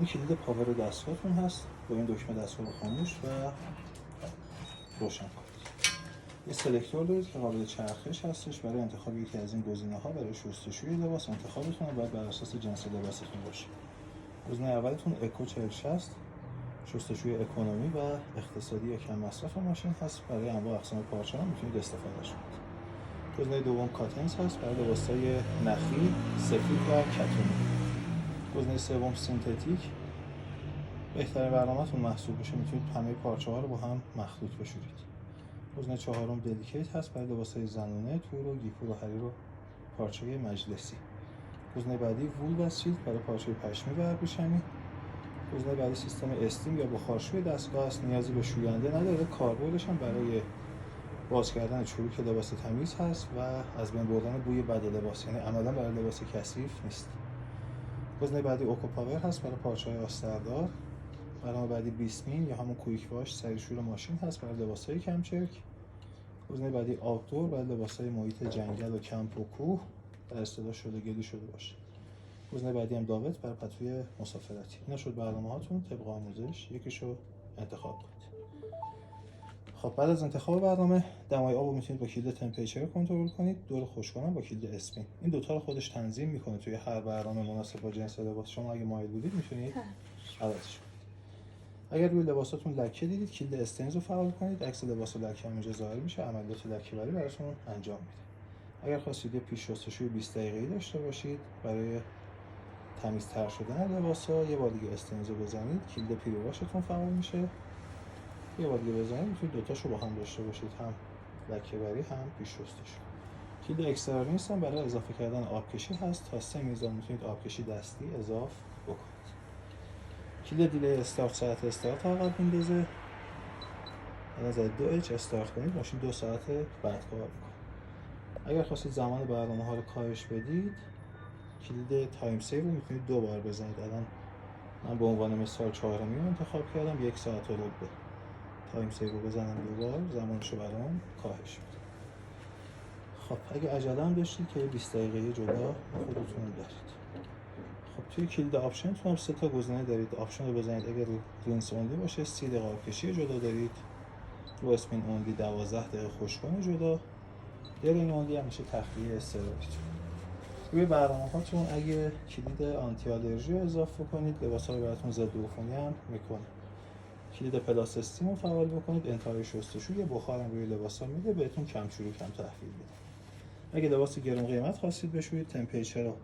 این کلید پاور دستگاهتون هست. با این دکمه دستگاه رو خاموش و روشن کنید. یه سلکتور دارید که قابل چرخش هستش. برای انتخاب یکی از این گزینه‌ها برای شستشوی لباس انتخابتون باید بر اساس جنس لباستون باشه. گزینه اولتون اکو 4060 شستشوی اکونومی و اقتصادی یا کم مصرف ماشین هست. برای انواع اقسام پارچه ها میتونید استفادهش کنید. گزینه دوم کاتنز هست برای لباس‌های نخی، سفید و کتونی. گزینه سوم سینتتیک بهترین برنامه‌تون محسوب بشه، میتونید همه پارچه‌ها رو با هم مخلوط بشورید. گزینه چهارم دلیکیت هست برای لباس‌های زنانه، تور و گیپور و حریر و پارچه مجلسی. گزینه بعدی وول و سیلک برای پارچه پشمی و ابریشمی. گزینه بعدی سیستم استیم یا بخارشوی دستگاه است. نیازی به شوینده نداره. کاربردش هم برای باز کردن چروک لباس تمیز هست و از بین بردن بوی بد لباس، یعنی عملا برای لباس کثیف نیست. گزینه بعدی اوکو پاور هست برای پارچه‌های آستردار. برنامه بعدی بیسمین یا همون کویک واش سریشور ماشین هست برای لباس‌های کم چرک. گزینه بعدی آوتدور برای لباس‌های محیط جنگل و کمپ و کوه، در اصطلاح شلوگلی شده باشه. گزینه بعدی هم داوت برای پتوی مسافرتی. اینا شد برنامه‌هاتون. طبق آموزش یکیشو انتخاب کنید. خب بعد از انتخاب برنامه دمای آب رو میتونید با کلید تمپریچر کنترل کنید. دور خشک‌کنم با کلید اسپین. این دوتا رو خودش تنظیم میکنه توی هر برنامه مناسب با جنس لباس. شما اگه مایل بودید میتونید عوضش کنید. اگر روی لباساتون لکه دیدید کلید استنز رو فعال کنید. عکس لباس و لکه اینجا ظاهر میشه. عملیات لکه‌بری براتون انجام میده. اگر خواستید یه پیش شستشوی 20 دقیقه‌ای داشته باشید برای تمیزتر شدن لباسا، یه بار دیگه استنز رو بزنید. کلید پریواشتون فعال میشه. یه بار دیگه بزنید میتونید دوتاشو با هم داشته باشید، هم لکه‌بری هم پیش شستشوی. کلید اکسترا رینس هم برای اضافه کردن آبکشی هست. تا 3 میزان میتونید آبکشی دستی اضافه بکنید. کلید دیلی استارت ساعت استارت عقب میندازه. از 2H استارت کنید ماشین 2 ساعت بعد کار میکنه. اگر خواستید زمان برنامه‌ها رو کاهش بدید کلید تایم سیو رو میتونید 2 بار بزنید. الان من به عنوان مثال 4می رو انتخاب کردم. 1 ساعت و ربع تایم سیو رو بزنم 2 بار زمانشو برام کاهش میده. خب اگه عجله هم داشتید که 20 دقیقه جدا خودتون دارید. خب توی کلید آپشن هم 3 تا گزینه دارید. آپشن رو بزنید اگر رو رینس اوندی باشه 30 دقیقه آبکشی جدا دارید. رو اسپین اوندی 12 دقیقه خشک‌کن جدا. یا رین اوندی هم میشه تخلیه استراحتی. روی برنامه‌هاتون اگه کلید آنتی آلرژی رو اضافه کنید لباس‌ها رو براتون ضد عفونی هم میکنه. کلید پلاس استیم رو فعال بکنید. انتهای شستشوی یه بخار هم روی لباس‌ها میده بهتون کم چروک کم تحویل میده. اگه لباس گرون قیمت خواستید بشورید تمپریچر رو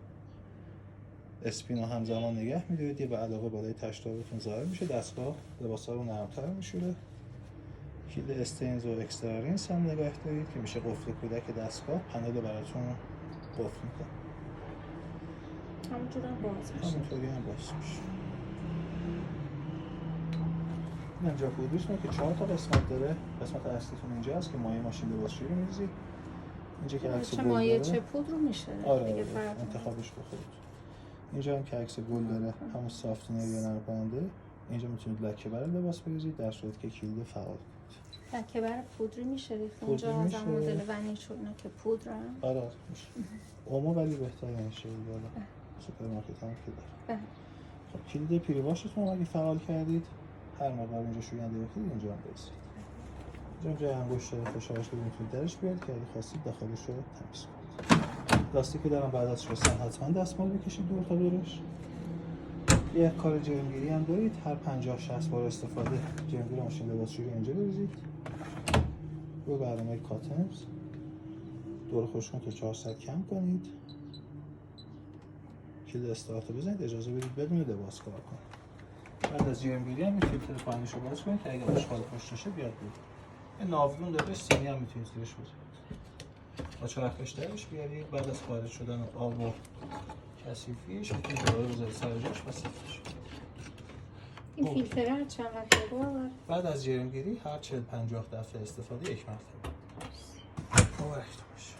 اسپین رو همزمان نگه می‌دارید. یه به علاوه بالای تشدارتون ظاهر میشه. دستگاه لباس‌ها رو نرم‌تر میشوره. کلید استینز و اکسترا رینس هم نگه دارید که میشه قفل کودک دستگاه. پنل رو براتون قفل میکنه. همونطوری هم باز میشه. این اینجا پودرش که 4 تا قسمت داره. قسمت اصلیتون اینجا هست که مایع ماشین لباسشویی رو می‌ریزید. اینجا که عکس گل مایع داره چه پودر میشه دیگه انتخابش بخورید. اینجا هم که عکس گل داره همون سافتنر یا نرم کننده. اینجا میتونید لکه بر لباس بریزید در صورتی که کلید فعال کنید. لکه بر پودری میشه ریخت اونجا از مدل ونیل اینا که پودرن. آره میشه. اومو ولی بهتره میشه دیگه. سوپرمارکت هم که داره. خب کلید پریواشتون اگه فعال کردید هر موقع اینجا شوینده بخورید اینجا هم برسید. اینجا جای انگشت فشارش رو میتونید درش بیارید که اگه خواستید داخلش رو تمیز کنید. لاستیکی دارم بعد از شستن حتما دستمال بکشید دور تا دورش. یه کار جرمگیری هم دارید. هر 50-60 بار استفاده جرمگیر ماشین لباسشویی رو اینجا بریزید. روی برنامه کاتنز دور خشک‌کن تا 400 کم کنید. کلید استارت رو بزنید. اجازه بدید بدون لباس کار کنه. بعد از جرمگیری هم فیلتر پایینش رو باز کنید که اگه آشغال پشتشه بیاد بیرون. یه ناویون داره سینی هم میتونید زیرش بذارید. با چرخش درش بیارید. بعد از خارج شدن آب و کثیفیش میتونید دوباره بذارید سر جاش و صفرش. این فیلتر هر چند وقت بار بعد از جرمگیری هر 40-50 دفعه استفاده یک مرتبه. مبارکتون باشه.